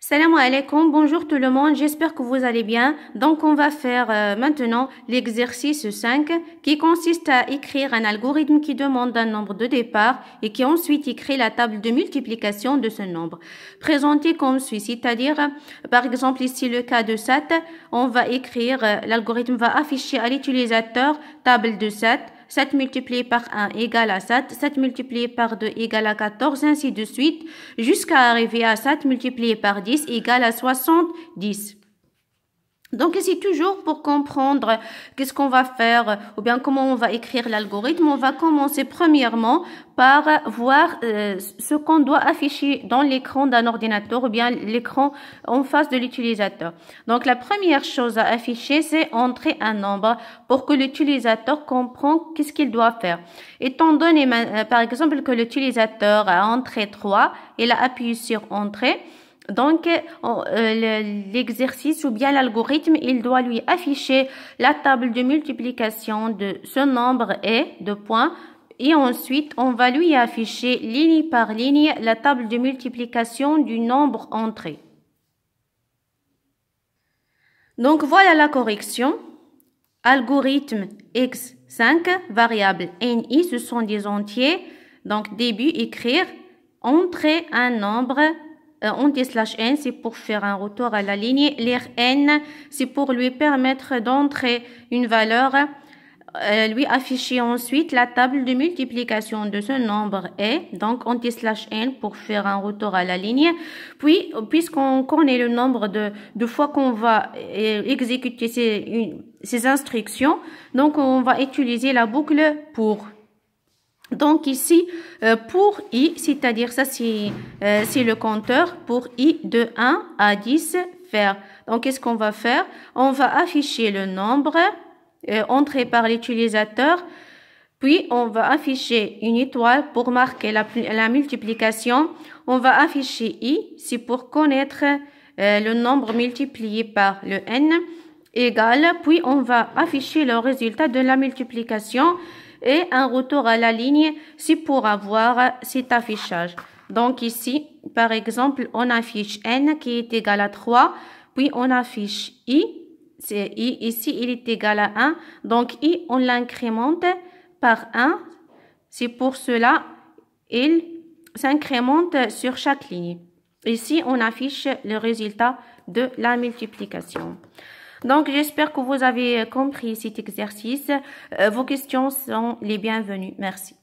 Salam alaikum, bonjour tout le monde, j'espère que vous allez bien. Donc on va faire maintenant l'exercice 5 qui consiste à écrire un algorithme qui demande un nombre de départ et qui ensuite écrit la table de multiplication de ce nombre. Présenté comme suit, c'est-à-dire par exemple ici le cas de 7, on va écrire, l'algorithme va afficher à l'utilisateur table de 7. 7 multiplié par 1 égale à 7, 7 multiplié par 2 égale à 14, ainsi de suite, jusqu'à arriver à 7 multiplié par 10 égale à 70. Donc ici, toujours pour comprendre qu'est-ce qu'on va faire ou bien comment on va écrire l'algorithme, on va commencer premièrement par voir ce qu'on doit afficher dans l'écran d'un ordinateur ou bien l'écran en face de l'utilisateur. Donc la première chose à afficher, c'est entrer un nombre pour que l'utilisateur comprenne qu'est-ce qu'il doit faire. Étant donné par exemple que l'utilisateur a entré 3, il a appuyé sur entrée. Donc, l'exercice ou bien l'algorithme, il doit lui afficher la table de multiplication de ce nombre et de points. Et ensuite, on va lui afficher ligne par ligne la table de multiplication du nombre entré. Donc, voilà la correction. Algorithme x5, variable ni, ce sont des entiers. Donc, début, écrire, entrer un nombre. Anti/n, c'est pour faire un retour à la ligne. N, c'est pour lui permettre d'entrer une valeur. Lui afficher ensuite la table de multiplication de ce nombre et donc anti/n pour faire un retour à la ligne. Puis, puisqu'on connaît le nombre de fois qu'on va exécuter ces instructions, donc on va utiliser la boucle pour. Donc ici, pour i, c'est-à-dire ça c'est le compteur, pour i de 1 à 10, faire. Donc qu'est-ce qu'on va faire? On va afficher le nombre entré par l'utilisateur, puis on va afficher une étoile pour marquer la multiplication. On va afficher i, c'est pour connaître le nombre multiplié par le n, égal, puis on va afficher le résultat de la multiplication. Et un retour à la ligne, c'est pour avoir cet affichage. Donc ici, par exemple, on affiche n qui est égal à 3, puis on affiche i, c'est i, ici il est égal à 1, donc i on l'incrémente par 1, c'est pour cela il s'incrémente sur chaque ligne. Ici on affiche le résultat de la multiplication. Donc, j'espère que vous avez compris cet exercice. Vos questions sont les bienvenues. Merci.